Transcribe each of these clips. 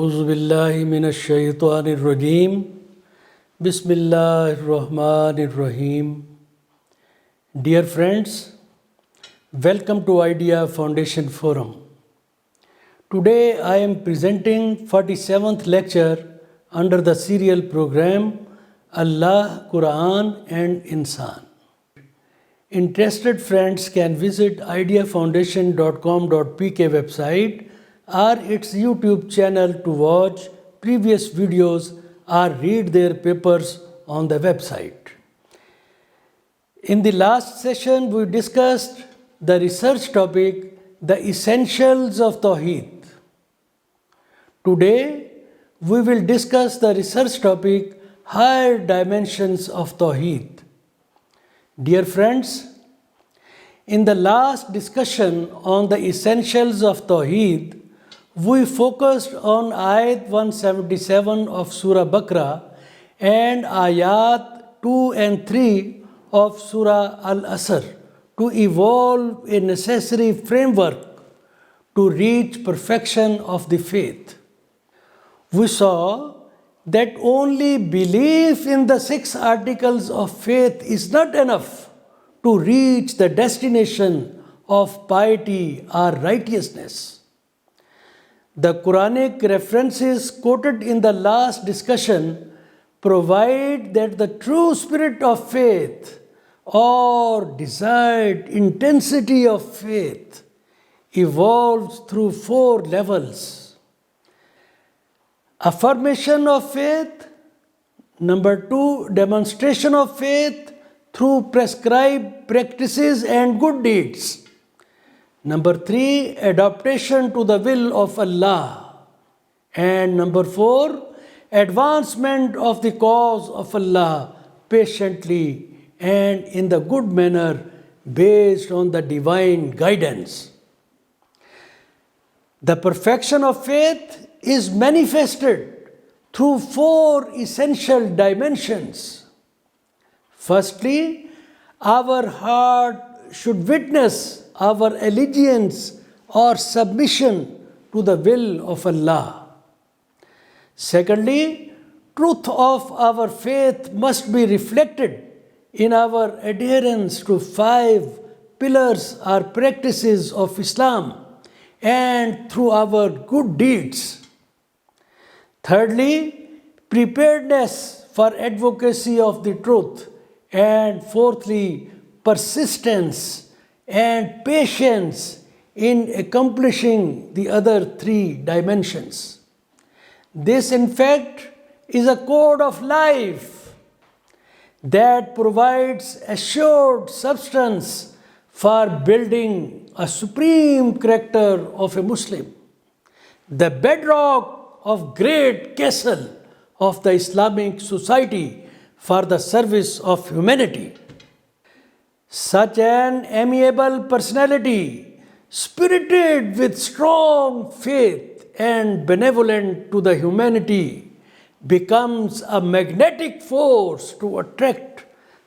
औज़ुबिल्लाहि मिनश्शैतानिर्रजीम बिस्मिल्लाहिर्रहमानिर्रहीम. Dear friends, welcome to Idea Foundation Forum. Today I am presenting 47th lecture under the serial program Allah, Quran and Insan. Interested friends can visit ideafoundation.com.pk website or its YouTube channel to watch previous videos or read their papers on the website. In the last session, we discussed the research topic, the essentials of Tawheed. Today, we will discuss the research topic, higher dimensions of Tawheed. Dear friends, in the last discussion on the essentials of Tawheed, we focused on Ayat 177 of Surah Baqarah and Ayat 2 and 3 of Surah Al-Asr to evolve a necessary framework to reach perfection of the faith. We saw that only belief in the 6 articles of faith is not enough to reach the destination of piety or righteousness. The Quranic references quoted in the last discussion provide that the true spirit of faith or desired intensity of faith evolves through 4 levels. Affirmation of faith. Number 2, demonstration of faith through prescribed practices and good deeds. Number 3, adaptation to the will of Allah. And number 4, advancement of the cause of Allah patiently and in the good manner based on the divine guidance. The perfection of faith is manifested through 4 essential dimensions. Firstly, our heart should witness our allegiance or submission to the will of Allah. Secondly, truth of our faith must be reflected in our adherence to 5 pillars or practices of Islam and through our good deeds. Thirdly, preparedness for advocacy of the truth. And fourthly, persistence and patience in accomplishing the other 3 dimensions. This, in fact, is a code of life that provides assured substance for building a supreme character of a Muslim, the bedrock of great castle of the Islamic society for the service of humanity. Such an amiable personality, spirited with strong faith and benevolent to the humanity, becomes a magnetic force to attract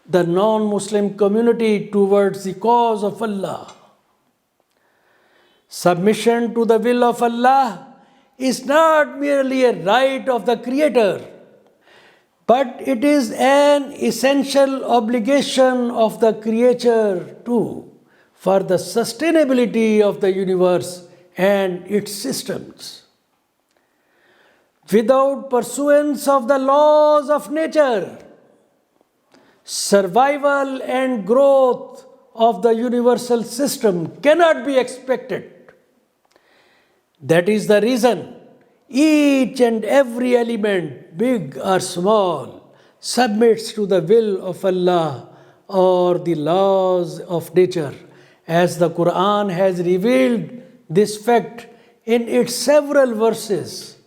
the non-Muslim community towards the cause of Allah. Submission to the will of Allah is not merely a right of the Creator, but it is an essential obligation of the creature too for the sustainability of the universe and its systems. Without pursuance of the laws of nature, survival and growth of the universal system cannot be expected. That is the reason each and every element, big or small, submits to the will of Allah or the laws of nature, as the Quran has revealed this fact in its several verses.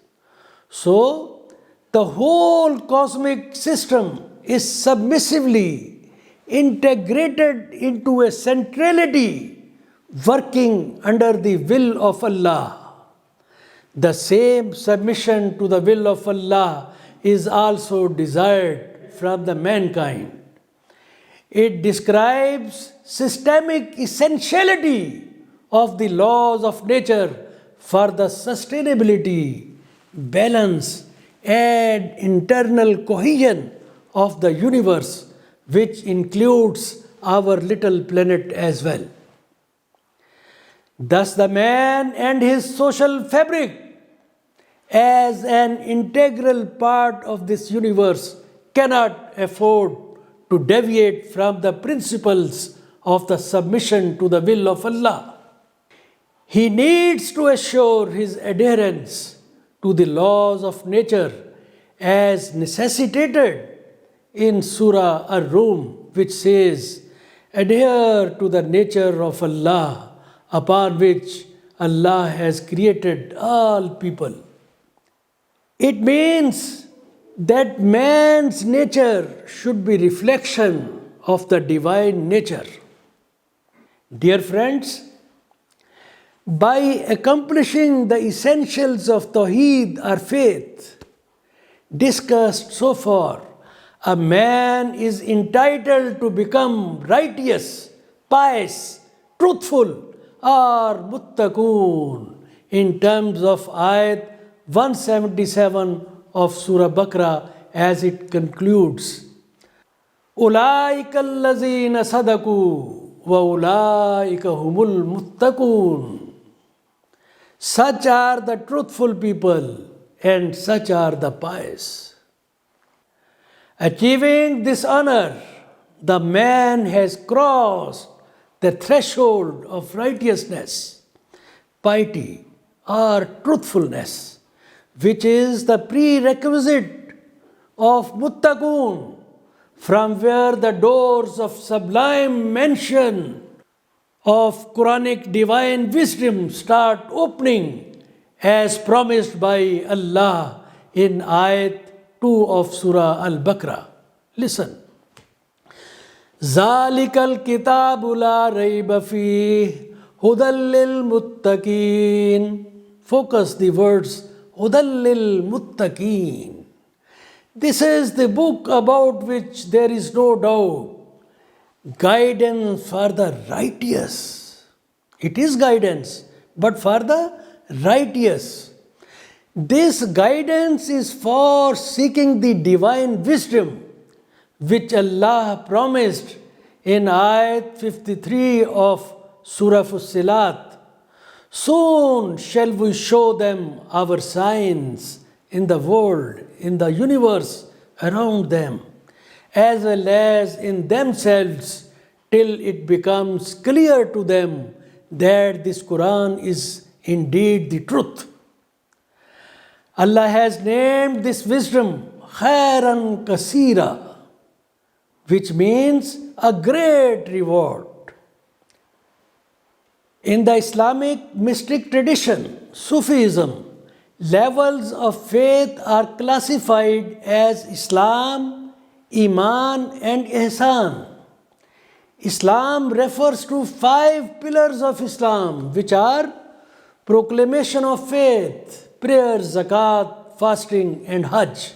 So, the whole cosmic system is submissively integrated into a centrality working under the will of Allah. The same submission to the will of Allah is also desired from the mankind. It describes systemic essentiality of the laws of nature for the sustainability balance, and internal cohesion of the universe, which includes our little planet as well. Thus, the man and his social fabric, as an integral part of this universe, cannot afford to deviate from the principles of the submission to the will of Allah. He needs to assure his adherence to the laws of nature as necessitated in Surah Ar-Rum, which says, "Adhere to the nature of Allah, upon which Allah has created all people." It means that man's nature should be reflection of the divine nature. Dear friends, by accomplishing the essentials of Tawheed or faith discussed so far, a man is entitled to become righteous, pious, truthful, or muttaqoon in terms of ayat 177 of Surah Baqarah, as it concludes, "Ulaika allazina sadaku wa ulaika humul muttaqoon." Such are the truthful people and such are the pious. Achieving this honor, the man has crossed the threshold of righteousness, piety, or truthfulness, which is the prerequisite of muttaqoon, from where the doors of sublime mention of Quranic divine wisdom start opening, as promised by Allah in ayat 2 of Surah Al-Baqarah. Listen. Zalikal kitabu la rayba fih hudal lil muttaqin. Focus the words hudal lil muttaqin. This is the book about which there is no doubt. Guidance for the righteous. It is guidance, but for the righteous. This guidance is for seeking the divine wisdom, which Allah promised in ayat 53 of Surah Fussilat. Soon shall we show them our signs in the world, in the universe around them, as well as in themselves, till it becomes clear to them that this Quran is indeed the truth. Allah has named this wisdom khairan kasira, which means a great reward. In the Islamic mystic tradition, Sufism, levels of faith are classified as Islam, Iman, and Ihsan. Islam refers to 5 pillars of Islam, which are proclamation of faith, prayer, zakat, fasting, and Hajj.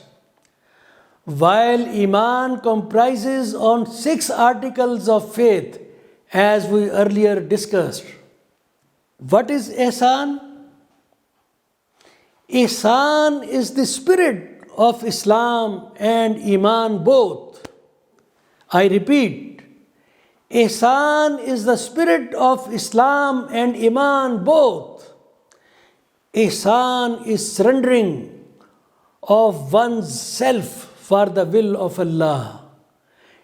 While Iman comprises on 6 articles of faith, as we earlier discussed. What is Ihsan? Ihsan is the spirit of Islam and Iman both. I repeat, Ihsan is the spirit of Islam and Iman both. Ihsan is surrendering of one's self for the will of Allah.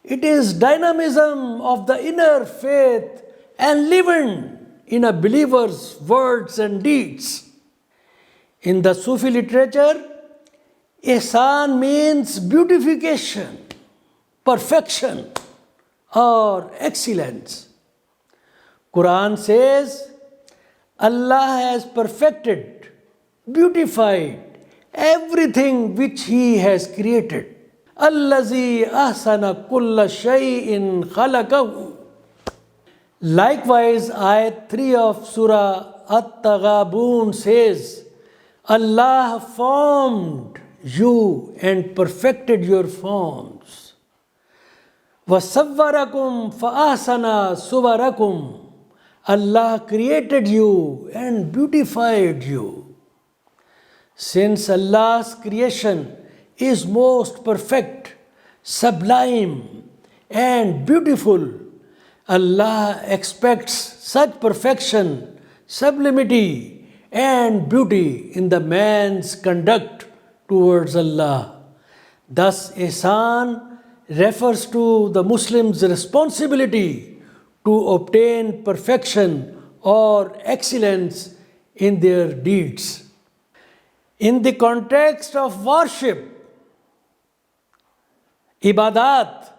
It is dynamism of the inner faith and living in a believer's words and deeds. In the Sufi literature, Ihsan means beautification, perfection, or excellence. Quran says, Allah has perfected, beautified everything which He has created. Allazi ahsana kulla shay'in khalaqahu. Likewise, ayat 3 of Surah At-Taghabun says, Allah formed you and perfected your forms. وَصَوَّرَكُمْ فَأَحْسَنَ صُوَرَكُمْ. Allah created you and beautified you. Since Allah's creation is most perfect, sublime, and beautiful, Allah expects such perfection, sublimity, and beauty in the man's conduct towards Allah. Thus, ihsan refers to the Muslim's responsibility to obtain perfection or excellence in their deeds. In the context of worship, ibadat,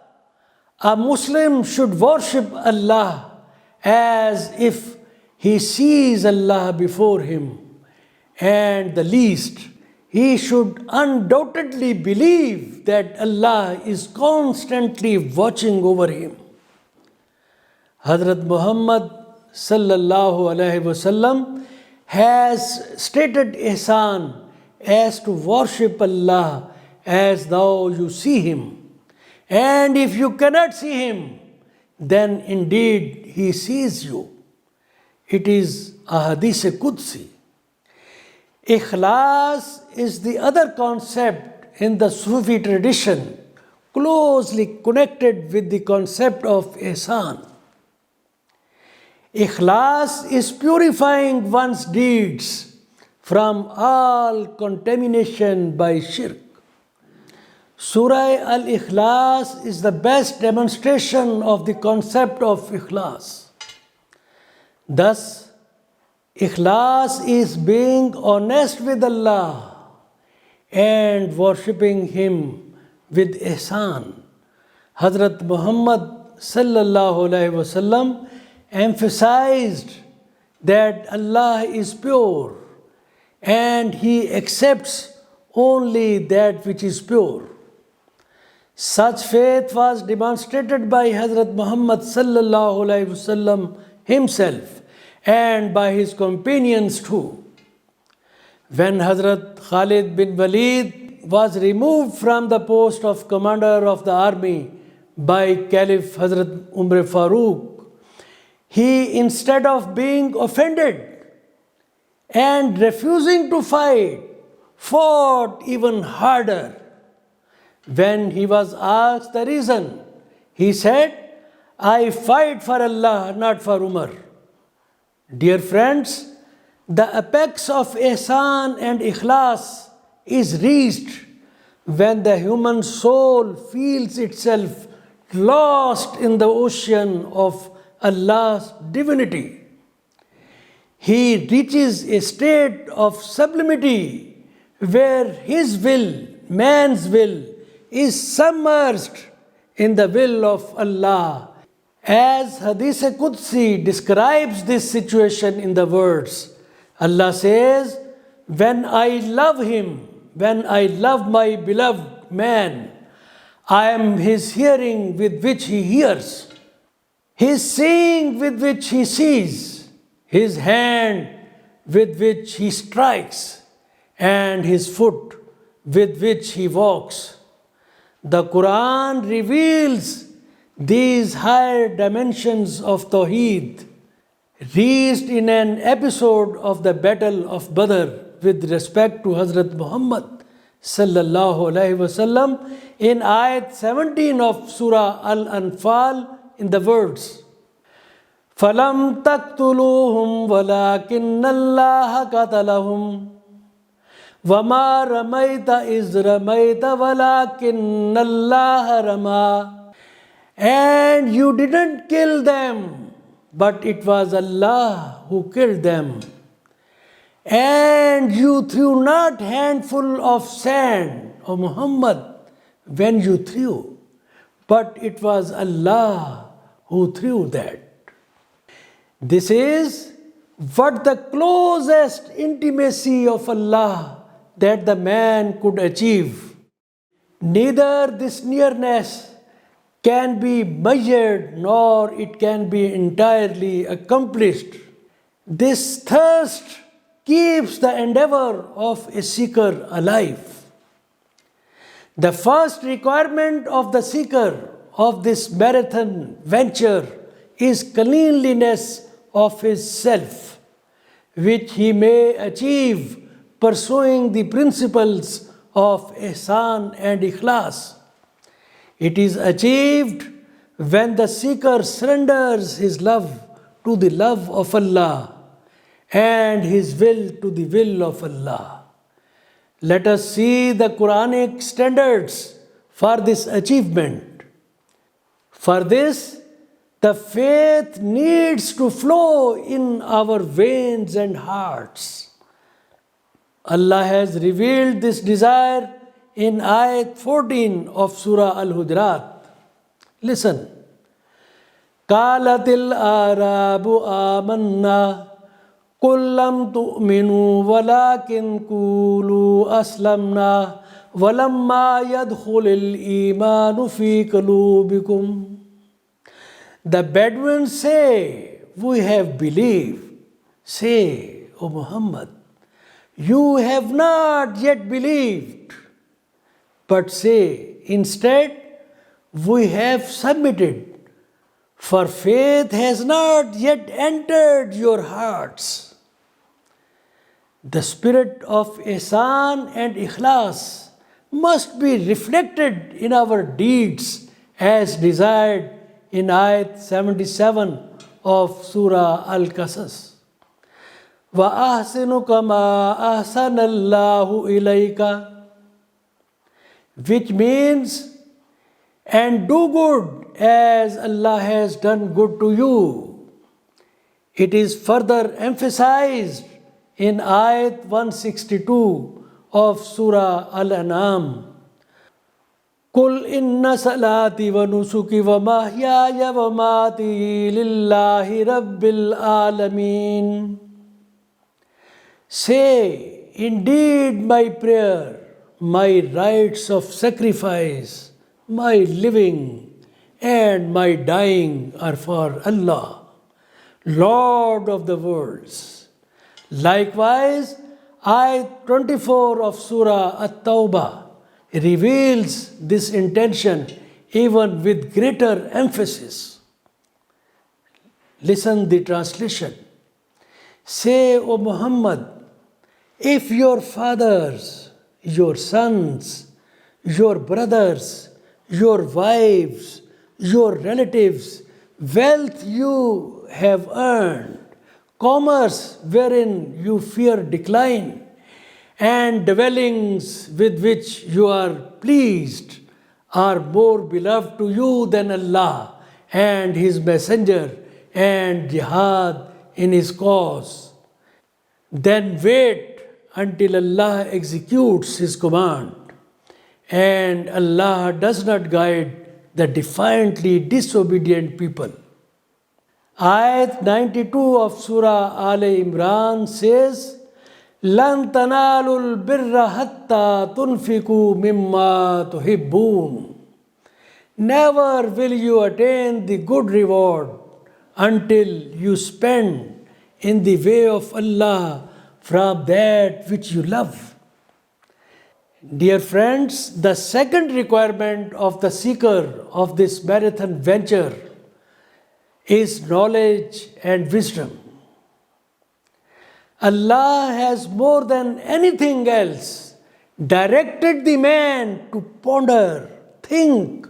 a Muslim should worship Allah as if he sees Allah before him, and the least, he should undoubtedly believe that Allah is constantly watching over him. Hazrat Muhammad sallallahu alaihi wasallam has stated ihsan as to worship Allah as though you see him. And if you cannot see him, then indeed he sees you. It is a hadith Qudsi. Ikhlas is the other concept in the Sufi tradition, closely connected with the concept of ihsan. Ikhlas is purifying one's deeds from all contamination by shirk. Surah Al-Ikhlas is the best demonstration of the concept of Ikhlas. Thus, Ikhlas is being honest with Allah and worshipping Him with ihsan. Hazrat Muhammad sallallahu alaihi wasallam emphasized that Allah is pure and He accepts only that which is pure. Such faith was demonstrated by Hazrat Muhammad sallallahu alaihi wasallam himself and by his companions too. When Hazrat Khalid bin Walid was removed from the post of commander of the army by Caliph Hazrat Umar Farooq, he, instead of being offended and refusing to fight, fought even harder. When he was asked the reason, he said, "I fight for Allah, not for Umar." Dear friends, the apex of ihsan and ikhlas is reached when the human soul feels itself lost in the ocean of Allah's divinity. He reaches a state of sublimity where his will, man's will, is submerged in the will of Allah. As Hadith Qudsi describes this situation in the words, Allah says, "When I love him, when I love my beloved man, I am his hearing with which he hears, his seeing with which he sees, his hand with which he strikes, and his foot with which he walks." The Quran reveals these higher dimensions of Tawheed, reached in an episode of the Battle of Badr with respect to Hazrat Muhammad sallallahu alaihi wasallam in ayat 17 of Surah Al-Anfal in the words, "Falam taqtuluhum walakinna Allah qatalahum وَمَا رَمَيْتَ إِذْ رَمَيْتَ وَلَكِنَّ اللَّهَ رَمَى." And you didn't kill them, but it was Allah who killed them. And you threw not handful of sand, O Muhammad, when you threw, but it was Allah who threw that. This is what the closest intimacy of Allah that the man could achieve. Neither this nearness can be measured nor it can be entirely accomplished. This thirst keeps the endeavor of a seeker alive. The first requirement of the seeker of this marathon venture is cleanliness of his self, which he may achieve pursuing the principles of ihsan and ikhlas. It is achieved when the seeker surrenders his love to the love of Allah and his will to the will of Allah. Let us see the Quranic standards for this achievement. For this, the faith needs to flow in our veins and hearts. Allah has revealed this desire in ayat 14 of Surah Al-Hujurat. Listen. قالت الأعراب آمنا قل لم تؤمنوا ولكن قولوا أسلمنا ولما يدخل الإيمان في قلوبكم. The Bedouins say, we have believed. Say, O Muhammad, you have not yet believed. But say, instead, we have submitted. For faith has not yet entered your hearts. The spirit of ihsan and ikhlas must be reflected in our deeds as desired in ayat 77 of Surah Al-Qasas. وَأَحْسِنُ كَمَا أَحْسَنَ اللَّهُ إِلَيْكَ, which means, and do good as Allah has done good to you. It is further emphasized in ayat 162 of Surah Al-An'am. قُلْ إِنَّ صَلَاتِي وَنُسُكِي وَمَحْيَايَ وَمَمَاتِي لِلَّهِ رَبِّ الْعَالَمِينَ. Say, indeed my prayer, my rites of sacrifice, my living and my dying are for Allah, Lord of the worlds. Likewise, ayat 24 of Surah At-Tawbah reveals this intention even with greater emphasis. Listen the translation. Say, O Muhammad, if your fathers, your sons, your brothers, your wives, your relatives, wealth you have earned, commerce wherein you fear decline, and dwellings with which you are pleased are more beloved to you than Allah and His Messenger and jihad in His cause, then wait until Allah executes His command. And Allah does not guide the defiantly disobedient people. Ayat 92 of Surah Al Imran says, لَن تَنَالُوا الْبِرَّ حَتَّى تُنْفِقُوا مِمَّا تُحِبُّونَ. Never will you attain the good reward until you spend in the way of Allah from that which you love. Dear friends, the second requirement of the seeker of this marathon venture is knowledge and wisdom. Allah has more than anything else directed the man to ponder, think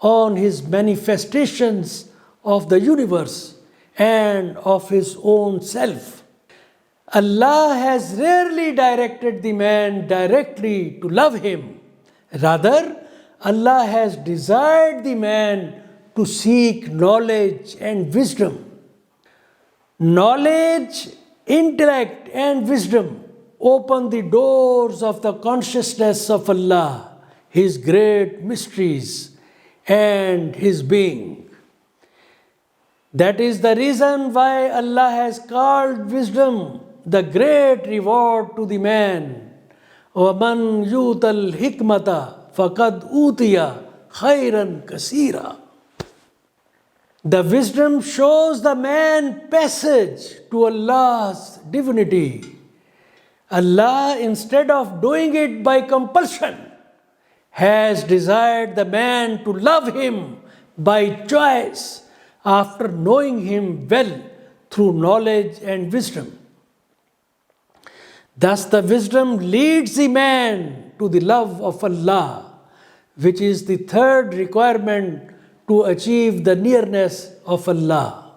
on His manifestations of the universe and of His own self. Allah has rarely directed the man directly to love Him. Rather, Allah has desired the man to seek knowledge and wisdom. Knowledge, intellect, and wisdom open the doors of the consciousness of Allah, His great mysteries, and His being. That is the reason why Allah has called wisdom the great reward to the man. وَمَنْ يُؤْتَ الْحِكْمَةَ فَقَدْ أُوتِيَ خَيْرًا كَثِيرًا. The wisdom shows the man passage to Allah's divinity. Allah, instead of doing it by compulsion, has desired the man to love Him by choice after knowing Him well through knowledge and wisdom. Thus, the wisdom leads the man to the love of Allah, which is the third requirement to achieve the nearness of Allah.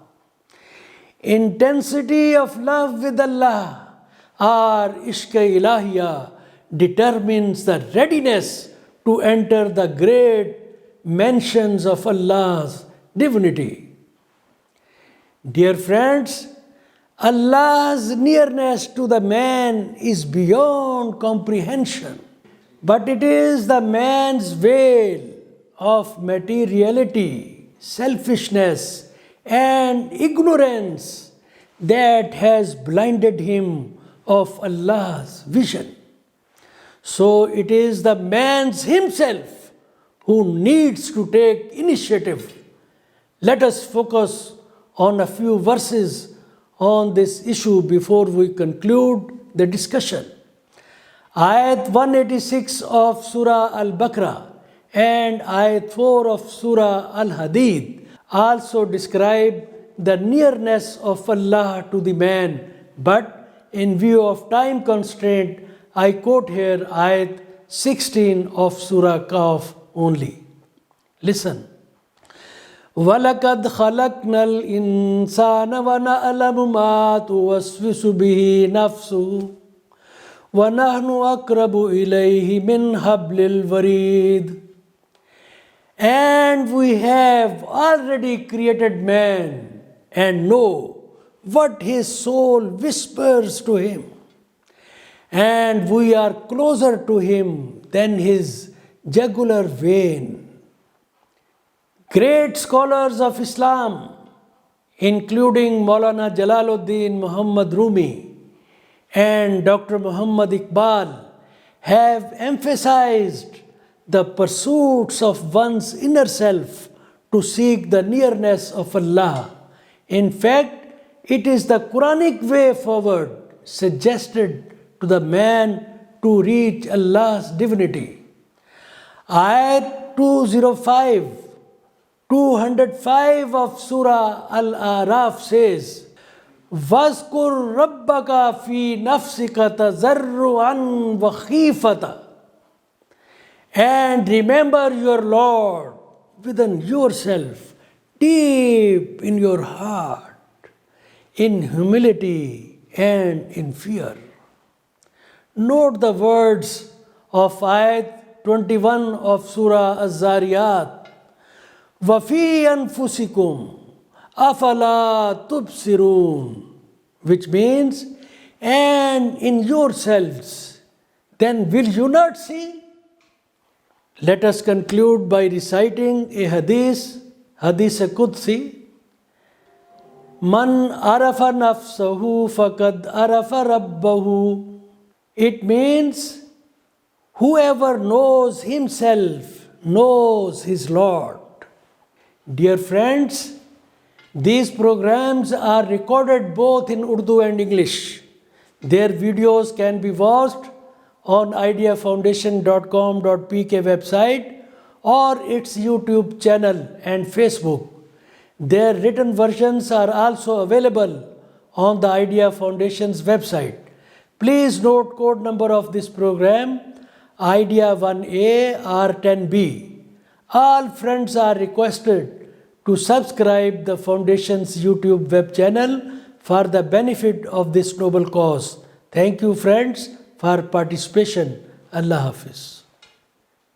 Intensity of love with Allah or Ishq-e-Ilahiya determines the readiness to enter the great mansions of Allah's divinity. Dear friends, Allah's nearness to the man is beyond comprehension, but it is the man's veil of materiality, selfishness, and ignorance that has blinded him of Allah's vision. So it is the man himself who needs to take initiative. Let us focus on a few verses on this issue before we conclude the discussion. Ayat 186 of Surah Al-Baqarah and Ayat 4 of Surah Al-Hadid also describe the nearness of Allah to the man, but in view of time constraint, I quote here Ayat 16 of Surah Kahf only. Listen. وَلَقَدْ خَلَقْنَا الْإِنسَانَ وَنَعْلَمُ مَا تُوَسْوِسُ بِهِ نَفْسُهُ وَنَحْنُ أَقْرَبُ إِلَيْهِ مِنْ حَبْلِ الْوَرِيدِ. And we have already created man and know what his soul whispers to him. And we are closer to him than his jugular vein. Great scholars of Islam, including Maulana Jalaluddin Muhammad Rumi and Dr. Muhammad Iqbal, have emphasized the pursuits of one's inner self to seek the nearness of Allah. In fact, it is the Quranic way forward suggested to the man to reach Allah's divinity. Ayat 205 of Surah Al-Araf says, وَاذْكُرْ رَبَّكَ فِي نَفْسِكَ تَضَرُّعًا وَخِيفَةً. And remember your Lord within yourself, deep in your heart, in humility and in fear. Note the words of Ayat 21 of Surah Az-Zariyat. وَفِي أَنفُسِكُمْ أَفَلَا تُبْصِرُونَ, which means, and in yourselves, then will you not see? Let us conclude by reciting a hadith Qudsi. Man arafa nafsahu faqad arafa rabbahu. It means, whoever knows himself knows his Lord. Dear friends, these programs are recorded both in Urdu and English. Their videos can be watched on ideafoundation.com.pk website or its YouTube channel and Facebook. Their written versions are also available on the Idea Foundation's website. Please note code number of this program, Idea 1A or 10B. All friends are requested to subscribe the Foundation's YouTube web channel for the benefit of this noble cause. Thank you friends for participation. Allah Hafiz.